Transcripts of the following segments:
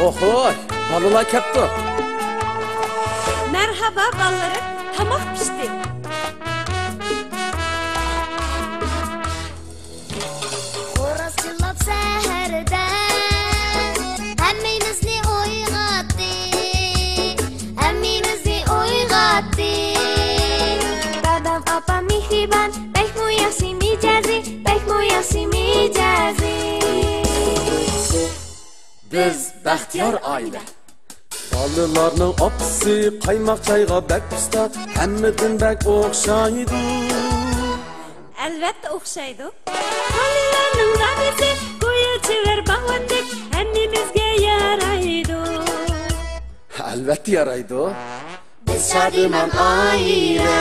Ohoy, balalar kepti. Merhaba ballarım, tamam pişti. Orasçılap seherde hemmenizni oygattı. Hemmenizni oygattı. Babam apam mihriban, bek muyasi micazi, bek muyasi micazi. Biz Baxtiyor aile. Balalarning opsi qaymoq chayga bek usta, hammadan bek o'xshaydi. Albatta o'xshaydi. Bolalarning dadasi go'yochilar bag'vandek hammamizga yaraydi. Albatta yaraydi. Biz shodiman oila.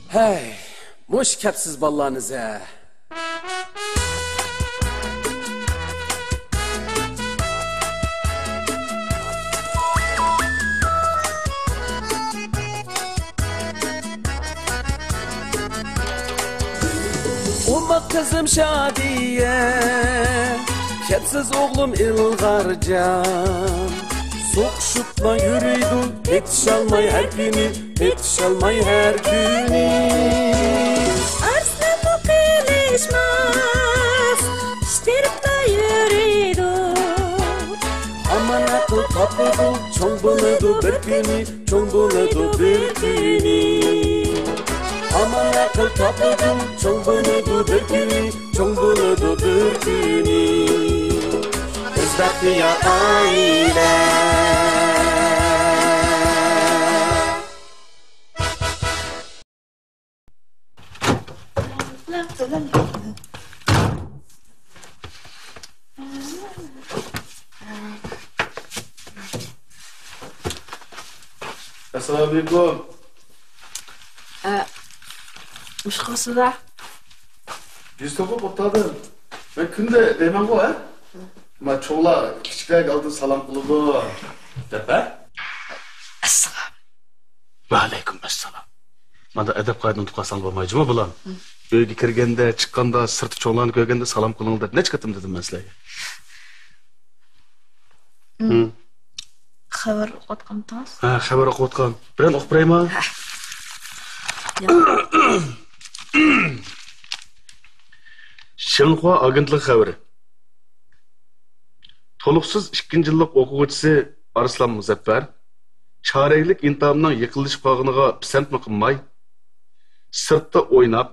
Hey, hoş kepsiz ballarınıza. Umma kızım Şadiye, kepsiz oğlum İlgarcan. Soğuşupla yürüydü, yetişalmay her günü, yetişalmay her günü. Arslan bu kılışmaz, iştirip da yürüydü. Aman akıl tapıdı, çoğun buludu bir günü, çoğun buludu bir günü. Aman akıl tapıdı, çoğun buludu bir günü, çoğun buludu bir günü. Biz Baxtiyor aile. Assalamualaikum. Uşqasıda. Yüz topu kurtardım. Ben künde demem bu ha? Ma çoğla küçükler kaldı salam kılıdı. Tepe? Assalam. Ve aleyküm esselam. Manda edep kaydını tukasan olmayıcı mı bulan? Öyle kirgende, çıkkanda, sırtı çoğlanı görgende salam kılındı. Ne çıkarttım dedim mesleğe. Xabar o'qitqanmiz. Ha, xabar o'qiyotgan. Bilan o'qib beraymi? Shinhua agentlik xabari. Toluqsiz 2 yillik o'quvchisi Arslan Muzaffar choraklik imtihonning yiqilish qog'iniga pisandmi qilmay, sirtda o'ynab,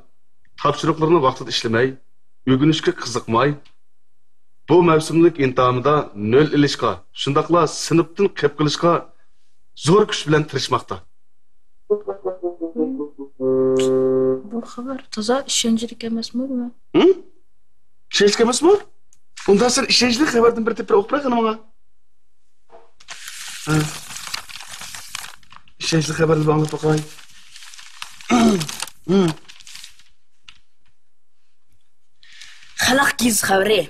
topshiriqlarni vaqtida ishlamay, o'rganishga qiziqmay, bu mavsumlik imtihonida 0 ilishga, shundaqla sinfdan qilib qilishga zo'r kuch bilan tirishmoqda. Bu xabar toza ishonchli emasmi? İşinçlik emasmi? Undan sen işinçlik xabardan bir tepki o'qib berasan menga. İşinçlik xabarni anlatib qo'y. Xalq giz xabari.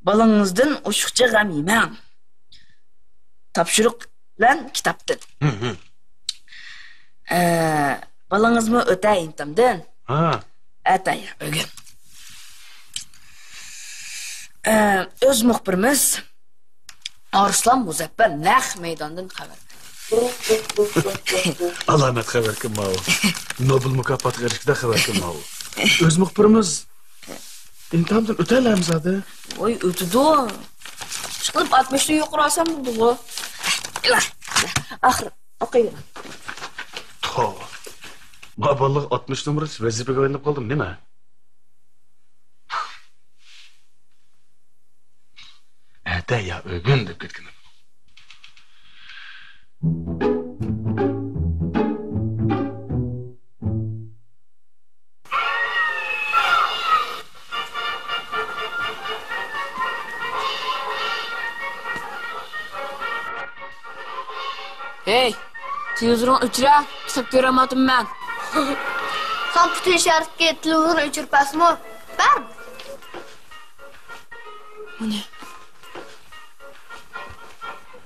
Balangizdan oshiqcha g'am yemang. Topshiriq bilan kitobdan. Balangizmi o'tay imtihondan? Ha. Atay, o'gin. Öz muxbirimiz Arslan Muzaffar naq maydondan xabar berdi. Alamet xabar kim ma'u. Nobel mukofotiga erishganda xabar kim ma'u. Öz muxbirimiz imtihondan o'taylarmiz hadi. Voy, o'tdi. Chiqib 60 dan yuqori olsam bo'ldi-ku. Ilah. Axir o'qiyman. To. Ma balliq 60 numara vazifaga olinib qoldim, nima? Ata ya o'g'in deb ketgan. Hey, televizyon ötüre, kitap göremedim ben. Sen bütün şarkı televizyon öçürpes mi? Ben.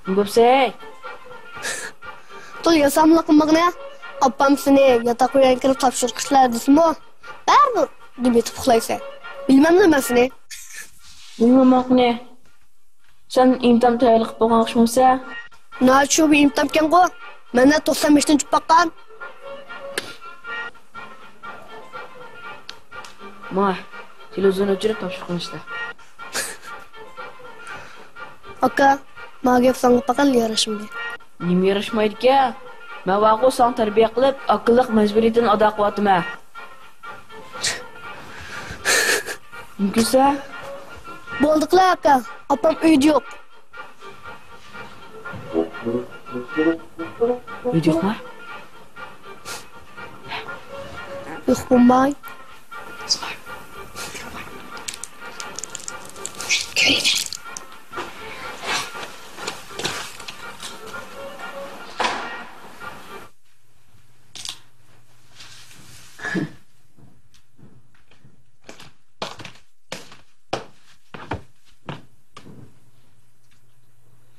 Göpsey. Tul yasamlık mıgına. Apam seni yatak uyan kirip tapşırkışlar desin o. Ben mi? Gibi tıpkılaysa. Bilmem ne ben seni. Bilmemek ne? Sen imtihan tayarlık boğanış mıysa? Ne açıyor bir imtam ken ko? Mene 95'ten çıp bakkan. Ma, televizyon ötürü tapşırkın işte. Aka, mağa gep sana bakkan liyara şimdi. Nime yarışmaydı ki? Ben vaku sana terbiye kılıp, akıllık mecburiyetin ada kuvvetime. Mümkünse? Boldukla aka. Apam uydu yok. Uydu yok mu? Yok bombay.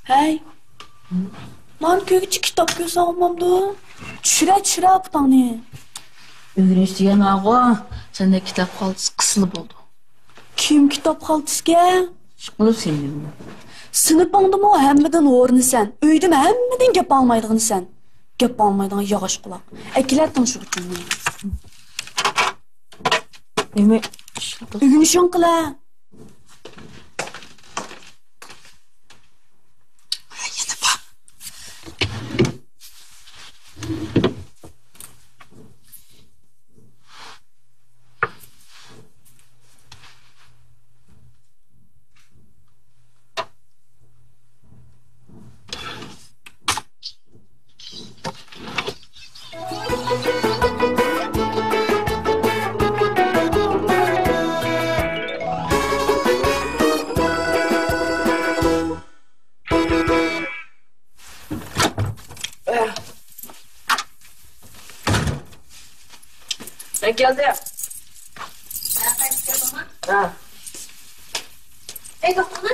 Hey. Lan kökçü kitap göz almamdı. Çüre aptani. Öğrenç diyen vaku, sende kitap kaltısı kısılıp oldu. Kim kitap kaltısga? Çıkılır senin. Sınıfında mı hemmeden orunu sen. Öydüm hemmeden gep almaydığını sen. Gep almaydığın yağış kulak. Ekilerden şu gücünü. Demi, Bugün şun kıla. ne geldi? Ha. Ey doktor.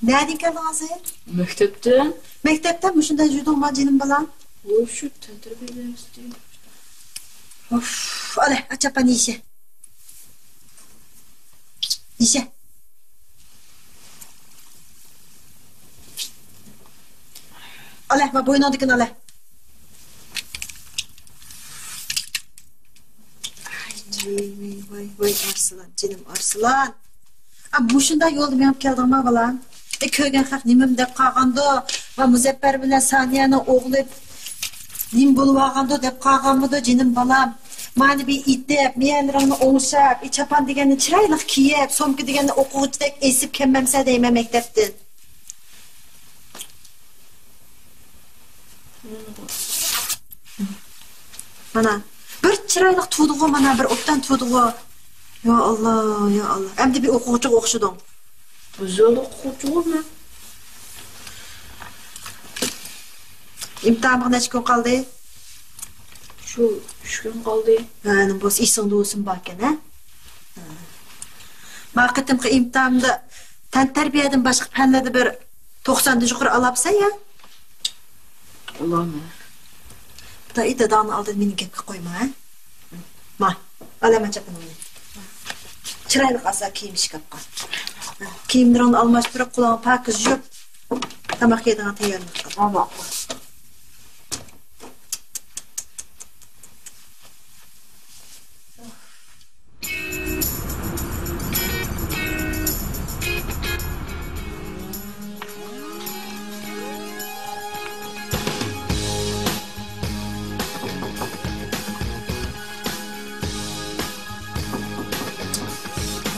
Nereden geldin Azir? Mektepten. Mektepten mi şundan jüdün var canım balam? O şu tenterbiyeden istiyor. Of, öyle aç yapan işe. İşe. Öyle, bak boyun aldıkın öyle. Vay arslan, canım arslan. Ama bu şundan yolda benim geldim ha balam. Köygen haq nimem dep qalğandı va Muzaffer bilen Saniyani oğlu nim bolup alğandı dep qalğanmıdı jinim balam. Mani bir itep, miyellerini oğuşap, çapan degeni çıraylık kiyip, somki degeni okuğuçdek esip kemmemse deyme mekteptin. Mana bir çıraylık tuğduğu mana bir optan tuğduğu. Ya Allah, ya Allah. Hem bir okuğuçuk okşudun. Güzel okuduğum mu? İmtihanı neçe gün kaldı? Şu 3 gün kaldı. Yani bu işin doğusun bakken ha? Maqatimki imtihanımda tan terbiyeden başka fenlerde bir 90'dı yukarı alapsa ya. Allah'ım. Da ida dağını aldın beni gepki koyma ha? Ma, alama çapın onu. Çıraylık asa kiymiş kapka. Kiyimlerini almaş bırak kulağın pakız yok. Tamak yedin tayarlık. Ama.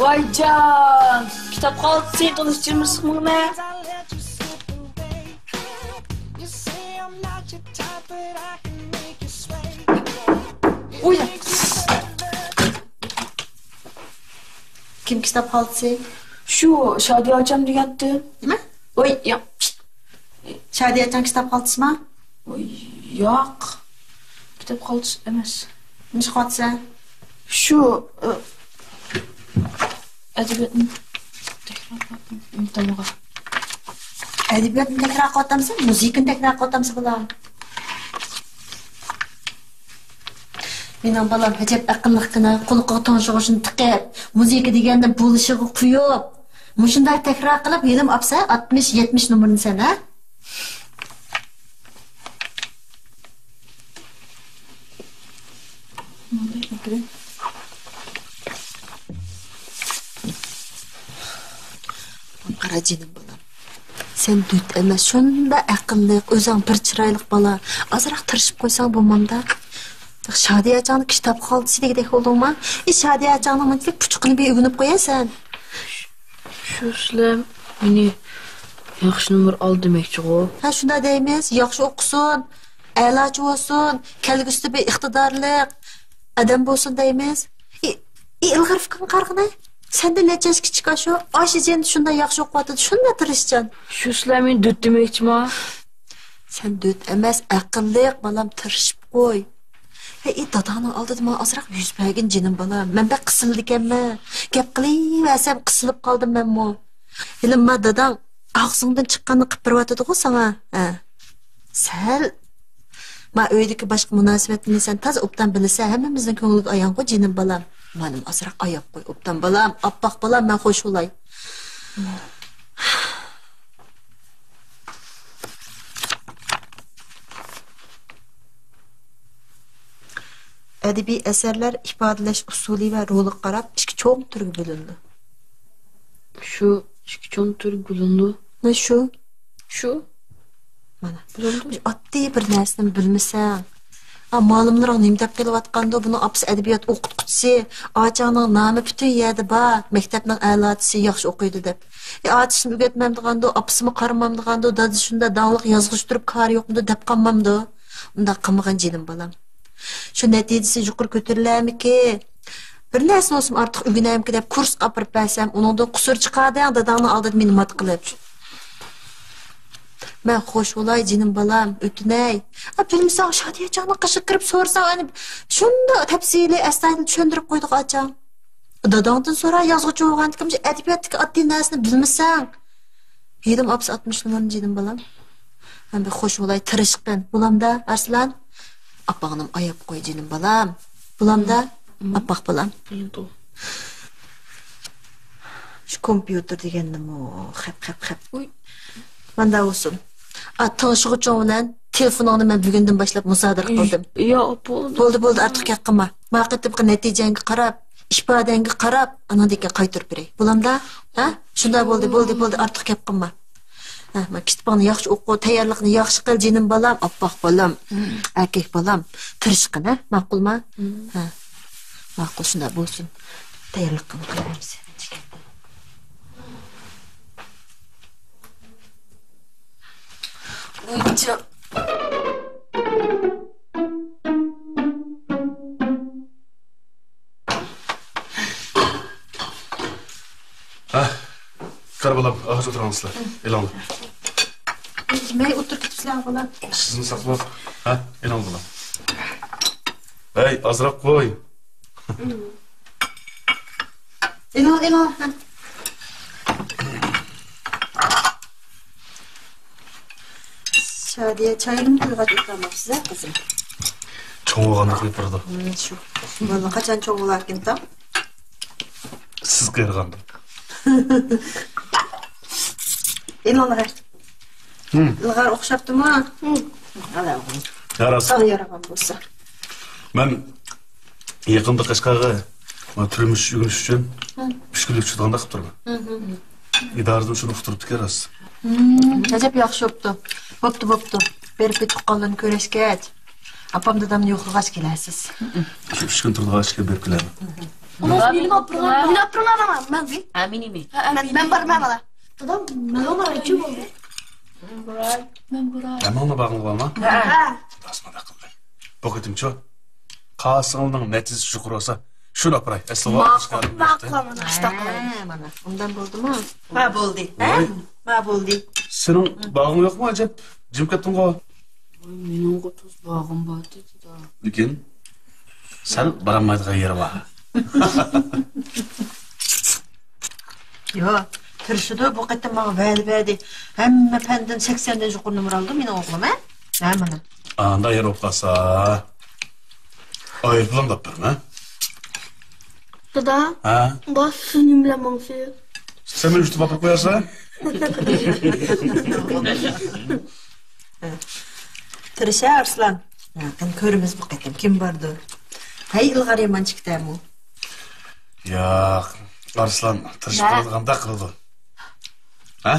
Vay can! Kitap kaldı sen tanıştırmışsın mı ne? Kim kitap haltı? Şu Şadiye açam degandim. Nima? Oy, ya. Shadiyajon kitob qoltismi? Oy, yo'q. Kitap qoltis emas. Nima qoltsa? Şu edebiyatni imtihonga. Edebiyotni takror qotamsan, muzikani takror qotamsan bular. Mening balam hajab aqlliqina, qulqiga tonshig'ishini tiqib, muzika deganda bo'lishig'i quyib, mushunday takror qilib yelim olsa 60-70 nomerni sen, ha? Qara jinim balam. Sen düt emas, shunda aqlliq, o'zing bir chiroyli bola. Azroq tirishib qo'ysang bo'lmamda. Shadiyajonning kitob qoldisi degdek bo'ldingmi? Shadiyajonning muntlik puchuqini bir o'ginib qo'yasan. Shu sizlar meni yaxshi nomer ol demoqchi-ku. Ha, shunda deymiz, yaxshi o'qisin, a'lochi bo'lsin, kelgusida bir iqtidorli odam bo'lsin deymiz. Ilg'or fikrim qarqina. Senden neçes kichik shu, oshijin shunda yaxshi o'qiyotdi, shunda tirishchan. Shu sizlar meni dut demoqchimi? Sen dut emas, aqlliq balam tirishib qo'y. Hey, dadani oldida men azroq yuz bergin jinim balam. Men bak qisildi ekanman. Gap qilaversam qisilib qoldim menmi? Ilma dadang og'zingdan chiqqanini qilib beryotdi-ku sana. Ha. Sal ma uydagi boshqa munosabatni sen tez obdan bilsa, hammamizning ko'ngliga ayon-ku jinim balam. Benim azroq oyoq qo'y, obdan balam, oppoq balam, men xo'sh bo'lay. Ədəbi əsərlər ifadələş usuli və rolu qarab iki çoğun türü bölündü. Şu iki çoğun türü bölündü. Ne şu? Şu? Mana. Bölündü. Addi bir nərsini bilməsən. Malımların nimdəb qılıvatqanda bunu apsı ədəbiyyat oxutqucusu, ağacağının namı bütün yerdə var, məktəbinin əlatısı yaxşı oxuydu deb. Ağacısını ügətməmdiğanda, apsımı qaramamdiğanda, dadı şunda dağlıq yazğışdırıb karı yoxmdu deb qanmamdı. Onda qamıqan cinim balam. Şu nəticəsi yuqur götürülərmi ki? Bir nəsin olsun artıq ügünəyim ki deb kurs qapırıb bəsəm, onundan qusur çıxadıyang dadağını aldıb meni mat qılıb. Ben hoş olay cinim balam, ötüney. Bilmişsen Şadiyajonning qışık kirib so'rasang, hani shunda tafsili astaydil tushuntirib qo'ydik acham. Dadangdan so'ra yozuvchi bo'lganligimcha adabiyotdagi oddiy narsani bilmasang. Yedim apsi 60 numarni cinim balam. Ben bir hoş olay tirishqin. Bulamda Arslan. Apağınım ayab qo'y cinim balam. Bulamda apaq balam. Bildi. Şu kompüter degandim o. Xap. Uy. Manda olsun. Tanışıqçı bilan telefoningni men bugundan boshlab musodara qildim. Yo, Bo'ldi, ortiq gap qilma. Vaqtibga natijangga qarab, ifodangga qarab, anadagi qaytirib beray. Bo'lamda? Ha? Shunda bo'ldi, ortiq gap qilma. Ha, men kitobni yaxshi o'qib, tayyorlikni yaxshi qil jinim balam, oppoq balam, erkak balam, tirishqin, ha? Ma'qulmi? Ha. Ma'qul, shunda bo'lsin. Tayyorlik qilib qo'yamiz. Uycu. Ha, karabalam, ağaç oturağınızlar. Elanlı. Ben otur gitmişler falan. Sizin saklap. Ha, elanlı bulam. Hey, azrak koy. Elan. Şadiye çayını mı koyup ikramap size kızım? Çoğu oğanı koyup burada. Şu. Vallahi kaçan çoğu olarken tam. Siz kıyırgandı. Elanlar. Ilgar okşaptı mı? Hala oğlum. Yarası. Sağ yaraman bolsa. Ben yakında Kaşgarga türümüş yürüyüş için müşkülük çıdığında kıp durma. İdarıdan şunu uqtırıptık yarası. Acaba yaxşı optu. Boptu. Berip bitip qaldan köreşket. Apam dadamni yo'qlag'ach kelasiz. Şu 3 gün turda aşkı berip kilerim. Meni apırma ben. Aminimi. Ben barmam ala. Dadam ben ona iki oldu. Ben ona bağlı olma. Basma da kıldı. Boketim ço. Qasığının neticesi şukur olsa, Şunu aparay. Esla çıkarım. Maqamını qışta Mana, ondan bo'ldi mu? Ha, bo'ldi. Ha? Ma bo'ldi. Senin bağın yok mu acaba? Jim kettin go. Mening qo'tuz bog'im bor dedi da. Lekin sen baramaydigan yeri var. Yo, tirishidi bu qatam menga va'da berdi. Hamma fandan 80 dan yuqori numar oldi mening o'g'lim, ha? Ha, mana. Anda yer oplasa. Ayıplan da ha? Dada, Ha? bas seni bilememsi. Sen beni üstü bakıp koyarsan? Tirisha Arslan. Yaqin ko'rimiz bu qatam kim bordi? Hay ilg'ar yomon chiqdimi? Yo'q, Arslan tirishib qolganda qildi. Ha?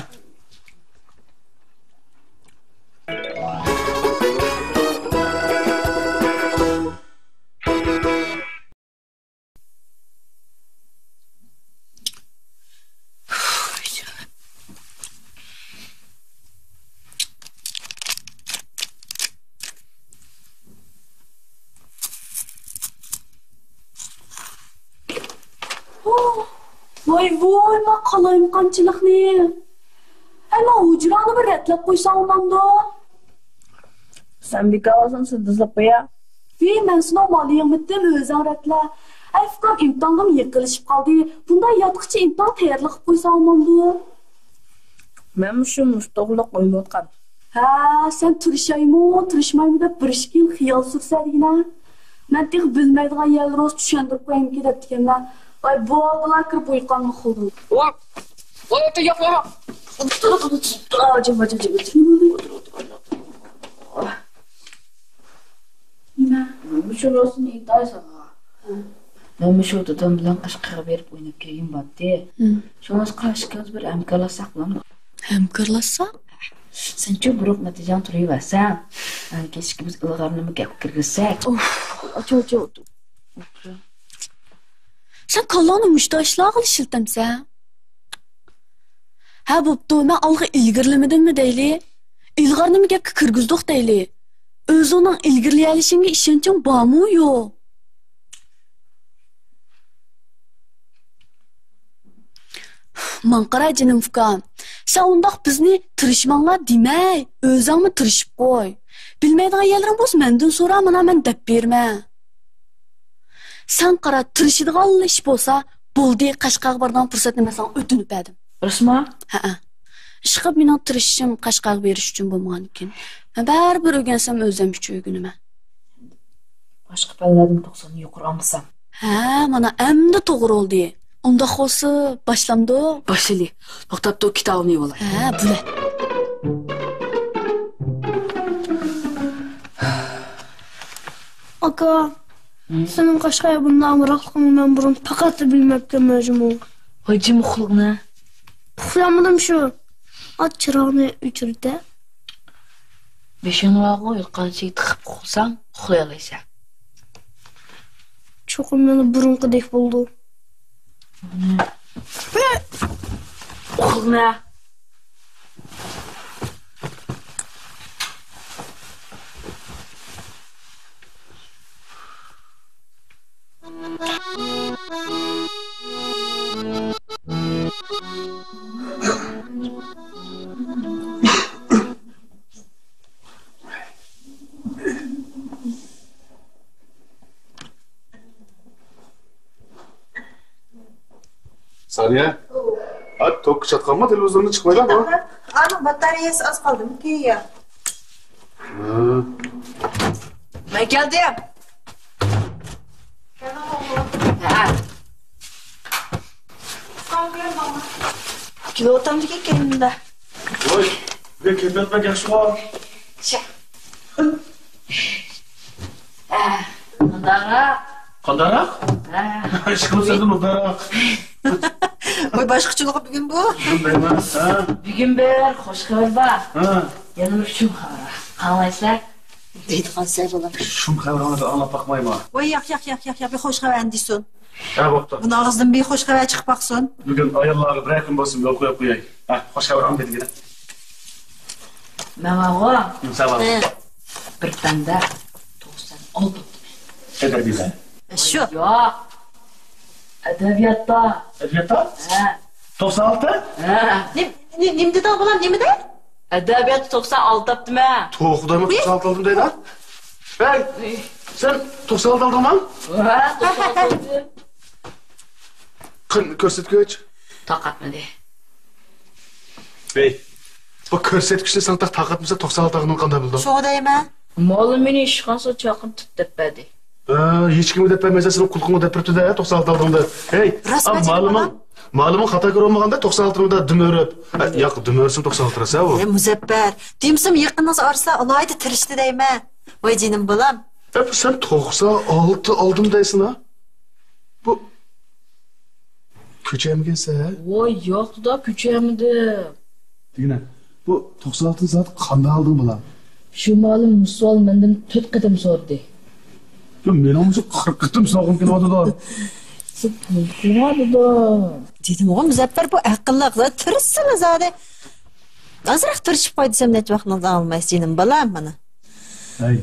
Voy, ma qalayım qanchiliqni. Ana hujrani bir retlab qo'ysam olmamdi. Sen bir kavasın sızdızlıp ya. Ve men sinov maliyatdim o'zing retla. Afqon imtihonga yiqilishib qoldi. Bunday yotqichi imtihon tayyorlab qo'ysam olmamdi. Ben şu mustoqliq o'ylayotgan. Ha, sen turishmaymi deb bir ishkil xiyol sursadigina. Men tek bilmaydigan yerlarni tushuntirib qo'yimki deb ekanman. Voy, bular kirib uyqonmi xuldi. Oy, öte yapma. Acaba. Ben şu olsun iddiaysa. Ben şu dadam bilan Qashqarga berib o'ynab kelgan batdi. Şoňa qarshi kez bir hamkorlasak bilan. Hamkorlasak? Sen-chi buruq natijan turaversan. Kechki biz ilg'ornimi gap kirgizsak. Ocho. Sen kallanı müştaşlığa qilishiltamsan. Ha, bo'pti, men alg'i ilgirlimidimmi deyli? Ilg'ornimi gapga kirgizdik deyli. O'zining ilgirlayolishingga ishonching bormi yo'q? Man qara jinim fukan. Sen undaq bizni tirishmanglar demay, o'zingmi tirishib qo'y. Bilmaydigan yerlaring bo'lsa mendan so'ra, mana men deb berma. Sen qara tirishadigan ish bo'lsa, bo'ldi, Qashqarga borgan fursatni men senga o'tinib berdim. Rasma? Ha. Ishqib mening tirishim Qashqarga berish uchun bo'lmagan ekan. Men baribir o'rgansam o'zim uchun o'rganaman. Boshqa palladim 90 yuqori olmasam. Ha, mana endi to'g'ri oldi. Unda xo'si boshlamdi. Boshli. To'xtab tur kitobni yo'la. Ha, bula. Aka, senin Qashqarga bundan amroqligini men burun faqat bilmabdim o'zim. Hoji muxliqni. Uxlamadim shu. At chirog'ni o'chirdi. Beshinroq uyqancha tiqib qo'ysang, uxlaysan. Cho'qim meni burunqidek bo'ldi. Uxlama. Saniye. Hadi tok çatkanma televizyonda çıkmayla mı? Ana bataryası az kaldı mı ki ya? Ben geldim. Ha. Kilo otamdaki kendimde. Oy, bir kıymet etmek yakşı var. Kandara. Kandarak? Ha. Aşkım senden kandarak. Oy başqaçılığı bugün bu. Bundayım ha? Bugün bir hoş haber var. Ha. Yanımda şu haber. Anlayslar. Deydiğin sevgilim. Şum kavramı da anlat bakmayayım ha. Oy yak bir hoş haber diyorsun. Ha baktım. Bunun ağzından bir hoş haber çıkıp baksın. Bugün ayarları bırakın basın yol koyup koyayım. Ha, hoş haber an dedi yine. Ben var. Sağ ol. Bir tane 90 oldu. Eder bize. Şu. Yok. Edebiyatda. Edebiyatda? Ha. 96? Ha. Nima dedi bolam, nima dedi? Edebiyat 96 deptim ha. To'g'ridami 96 aldım deydi ha? Hey, sen 96 aldın mı? Ha, 96. Ko'rsatgich. Taqatmadi. Bey, bu ko'rsatgichni sen taqatmasa 96 aldığını qanday bildin? Şo deyman. Molim meni ishqonsa chaqin tutdepadi. Hech kim deb bermasa sen qulqingni deb turibdi-da 96 aldığında. Hey, ma'lumim xato ko'rmaganda 96 da dümörüp. Yo'q, dümörsün 96 rasa o. Muzaffer, dimsim yaqinimiz orsa alayda tirishdi deyman. Voy jinim bolam. Sen 96 aldım deysin ha? Bu ko'chamgansa? Voy, yo'q-da, ko'chamidi. Degina, bu 96 zat qanday alding bular? Shu molim misol mendan 4 qadam so'rdi. Yo, men ham 40 qatim sog'im kelyapti-da. Qiladi-da. Dedim o Muzaffer bu aqlliqda tirishsini zade. Azroq tirishib qo'y desam net vaqtni olmaysiz jinim bolam mana. Hey.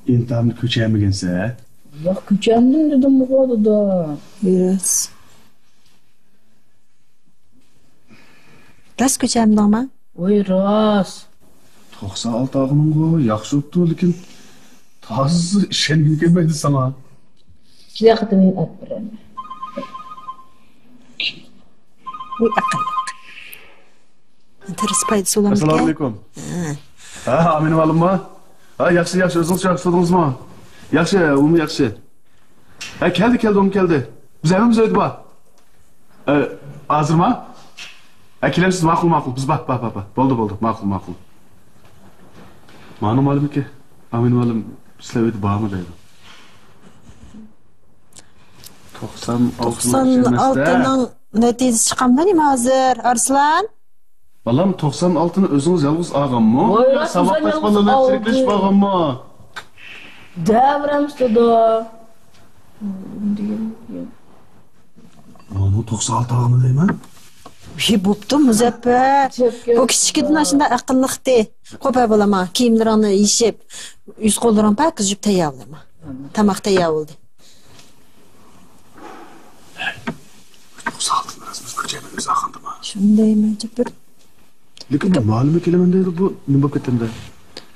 İntihamını ko'chamagansa? Yo'q, ko'chamdim dedim qo'ydi-da. Yurasiz. Ras ko'chamdingmi? Voy, rost. 96 ağının yaxshi o'tdi, lekin tozisi ishongim kelmaydi sana. Ikki qatiming atbiram. Voy aqlliq. Tirishpaydi so'lamga. Assalomu alaykum. Ha, mening olimmi? Ha, yaxshi, o'zingiz yaxshi turdingizmi? Yaxshi, umi yaxshi. Ha, keldi. Biz evimiz o'ydi bor. Hozirmi? Ha, kelamsiz, ma'qul. Biz bak. Bo'ldi, ma'qul. Ma'lum olimki, mening olim sizlar o'ydi bormi deydi. 96'nın neticesi çıkamdan mı hazır Arslan? Balam 96'nı özünüz yalnız ağammı? Oy, Sabahtaş yalnız balalar aldı. çirkleşip ağammı? Davramızda. Onu 96 ağamı deyim ha? Bir buptu Muzaffer. Bu küçükidin aşında akıllıktı. Kopay balama, kiyimlerini yiyip, yüz kollarını pak yüzüp teyavlama. Tamak teyavuldu. 96'nı razımız köçememiz ağandı mı? Şundayım bir. Lekin bu malum kelimen deydi bu nima ketimde.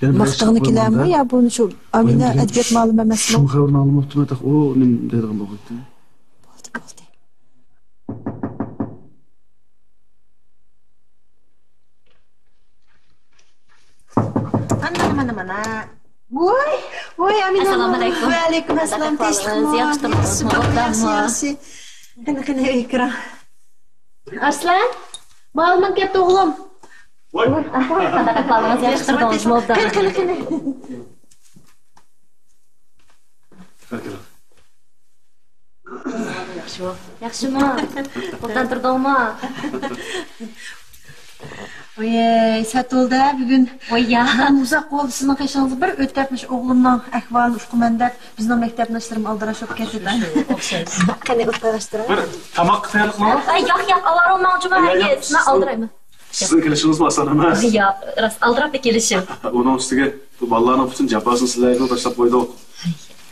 Maqtığını kilemmi ya bunu şu Amina edebiyat malum emasmi? Şu xabarni almoqdim ata o nim deydigan bo'ldi. Bo'ldi. Mana. Voy Amina. Assalomualaikum. Va alaykum assalom. Yaxshi. Qani ikra. Arslan, malumot ketdi o'g'lim. Voy. Qanaqalarimiz yaxshi turdingiz, mo'bdan. Yaxshimi? Qo'ldan turdingmi? Oy, satolda bugun Voyya. uzoq bo'ldi sizning qishingiz bir o'tapmish o'g'limning ahvolini uqman deb bizning maktabdoshlarim aldirashib ketdi. Qani o'tirishtirib. Bir tamoq tayyorlikmi? Yo'q, avaromoqchiman. Men aldirayman. Sizin kelishiniz mi asan emas? Yo'q, rost aldirab kelishim. Onun üstüge bu ballarning bütün jabasını sizlarga tashlab qo'ydik.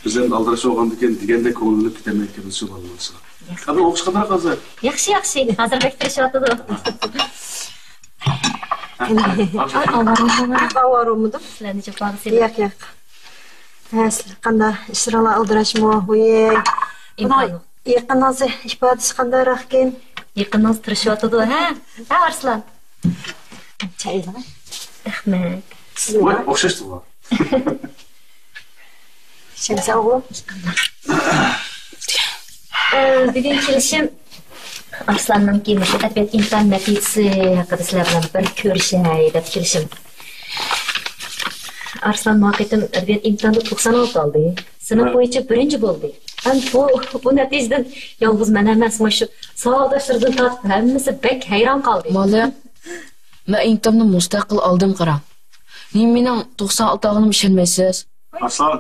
Biz ham aldirash olgandan keyin deganda ko'ngilni kutamayotganimiz shu bo'lsa. Qani o'qish qanday hozir? Yaxshi. Hozir bektirishyapti. Avaromudu. Sizlar necha farzand? Yo'q. Sizlar qanday ishlarni aldirashmi? Voy. Yaqinnoz ifodasi qandayroq ekan? Yaqinnoz tirishyapti, ha? Ha, Arslan. Chaylar. Rahmat. Voy, o'xshashdi bu. Shamsa o'g'lim. Bugun kelishim Arslanning kelishi adabiyot imtihon natijasi haqida sizlar bilan bir ko'rishay deb kelishim. Arslan muvaqqatim adabiyot imtihonida 96 oldi. Sinf bo'yicha birinchi bo'ldi. Ham bu natijadan yolg'iz men emas, shu savoldoshlaridan tortib hammasi bek hayron qoldi. Molim, men imtihonni mustaqil oldim qaram. Mening 96 og'im ishonmaysiz. Arslan.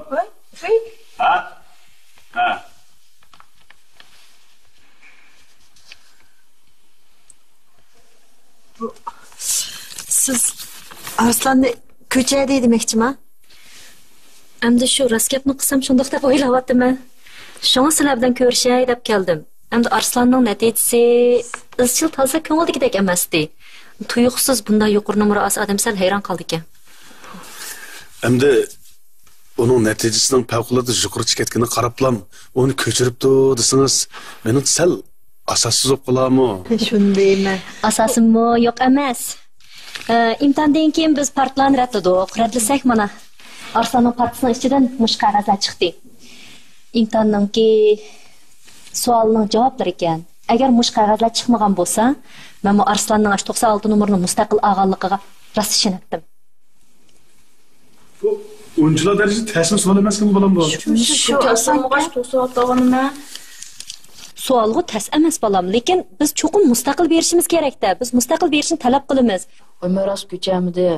Ha? Siz Arslanni ko'chada demoqchimi? Endi shu rost gapni qilsam shundoq deb o'ylayapman. Şunu sizlar bilan ko'rishay deb keldim. Endi Arslanning natijasi izchil toza ko'ngildagidek emasdi. Tuyuqsiz bunday yuqori numara odam sal hayron qoldi ekan. Endi onun neticəsinin fəvqəladə yuqarı çıxatqını qaraplam, onu köçürübdü desanız, mening sal asossiz olub qolamı? Shundaymi? Asosimmi yo'q emas. İmtihondan keyin biz partlarni radladik. Radlasak mana Arslanning partisining ichidan mush qog'ozlar chiqdi. İmtihonningki savolining javoblari ekan. Agar mush qog'ozlar chiqmagan bo'lsa, men bu Arslanning 96 nomerini mustaqil olganligiga rost ishondim. Bu oyuncular derecesi təsmin sual emasmi balam bu? Şu asanmıqaş 96 olganını Sualga tas emas balam, lekin biz cho'qim mustaqil berishimiz kerak-da. Biz mustaqil berishni talab qilamiz. Ömeras ko'chamidi.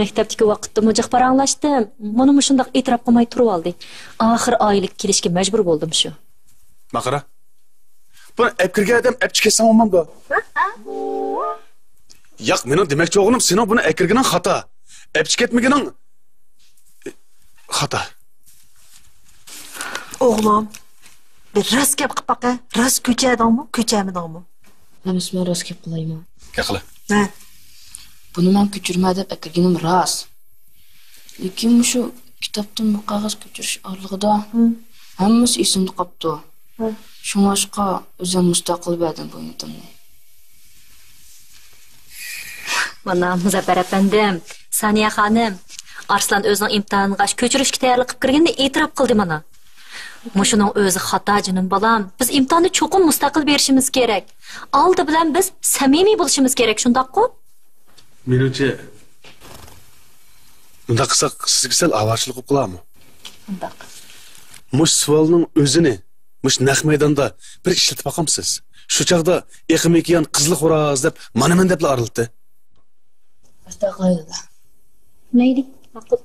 Maktabdagi vaqtda mujiq paranglashdim. Mana shundoq e'tirof qilmay turib oldi. Oxir oylik kelishga majbur bo'ldim shu. Maqara. Buni epkirgan adam epchikesam olmam bu. Yo'q, mening demoqchi o'g'lim, sening buni epkirganing xato. Epchiketmigining xato. Oğlum, bir rast gap qilib baqa. Rast ko'chadingmi, ko'chamidingmi? Men ismi rost gap qilayman. Qaqla. Ha. Buni men ko'chirma deb akirganim rost. Lekin shu kitobdan bu qog'oz ko'chirish orlig'ida hammasi esimda qolibdi. Shunga o'zim mustaqil berdim bu imtihonni. Mana Muzaffar afandim, Saniya xonim, Arslan o'zining imtihoniga ko'chirishga tayyorlik qilib kirganda e'tirof qildi mana. Mushuning o'zi xato jinim balam. Biz imtihonni cho'qim mustaqil berishimiz kerak. Oldi bilan biz samimiy bo'lishimiz kerak, shundaqku? Menimcha bunda qilsak sizga sal avarchilik qilib qo'yamiz. Undaq. Mush savolning o'zini mush naq maydonda bir ishlatib boqamsiz. Shu chaqda eqimikiyan qizli xo'roz deb mana-men deb arildi. Astag'firullah. Neydi? Maqul.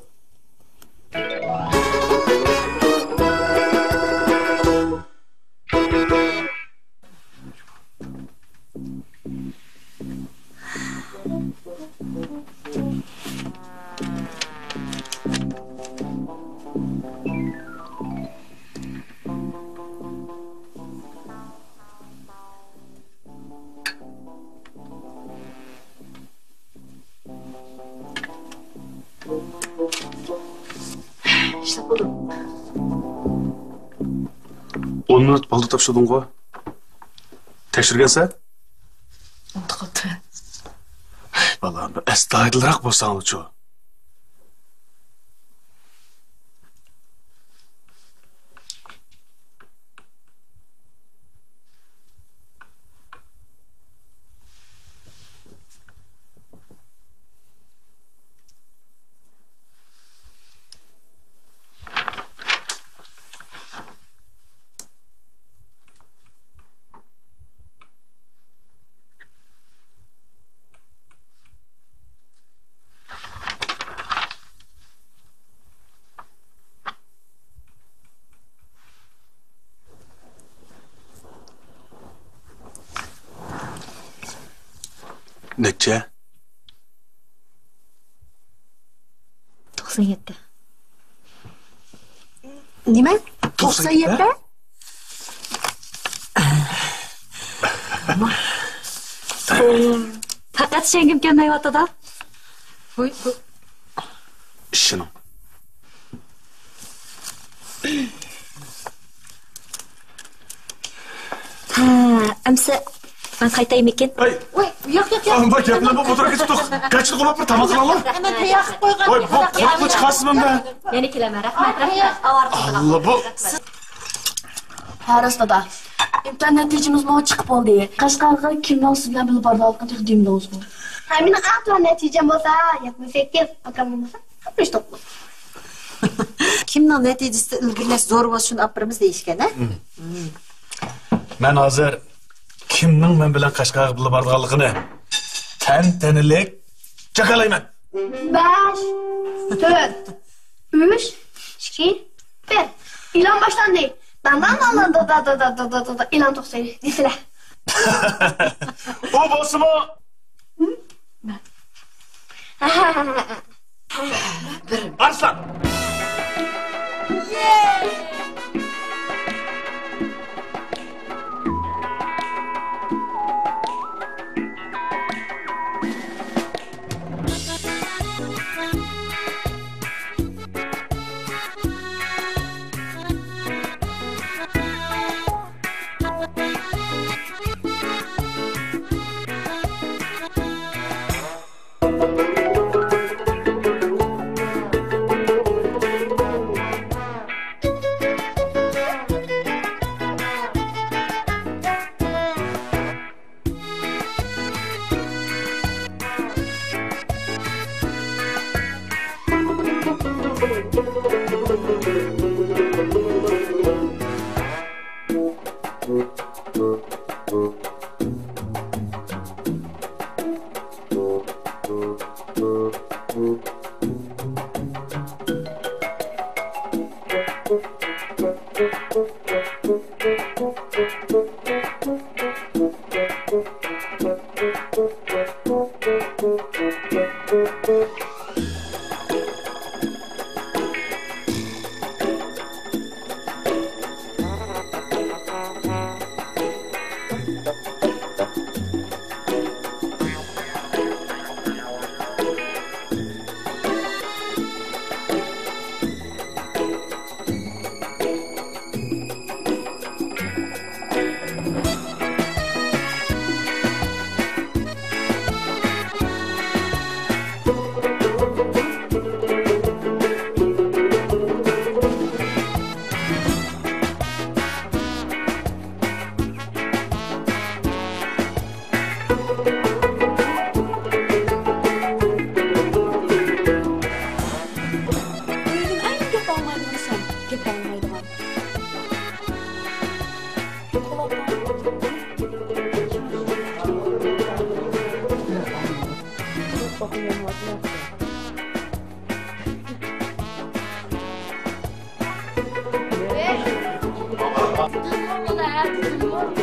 İşte buldum. 10 minut baldı topşırdın qo'y. Tekshirgansan? Unutqoldi. Balam, astoydilroq bo'lsang-chi. Neçe? 97. Nima? 97? Faqat shengim kelmayapti da. Voy, İşini. Ha, amsa ben qaytaymikin? Ay, voy, yo'q. amba gaplar bu motorga chiqdik. Kaçlik qilib bir tamoq qilalar. Hemen tayoq qo'ygan. Voy, bu qo'rqib chiqasiz bunda. Yana kelaman, rahmat. Allah bu. Haris dada. İmtihan neticemiz mu çıkıp oldu. Qashqarga kimdan siz bilan bilib bordilar deyimdingizmi? Ha, meni aqlan natijam bo'lsa, 78, akam bo'lsa 69. Kimning natijasi ilgirlash zo'r bo'lsa shuni olib boramiz deyishgan, ha? Men hozir kimning men bilan Qashqarga bilib borganligini tantanilik chaqalayman. 5, 4, 3, 2, 1. İlan başlandı. Dan. İlan toksayı. Disiler. O bo'lsa-mu? Arslan. Oyunun en gep almaydigan sen. Gep almaydigan. Baba,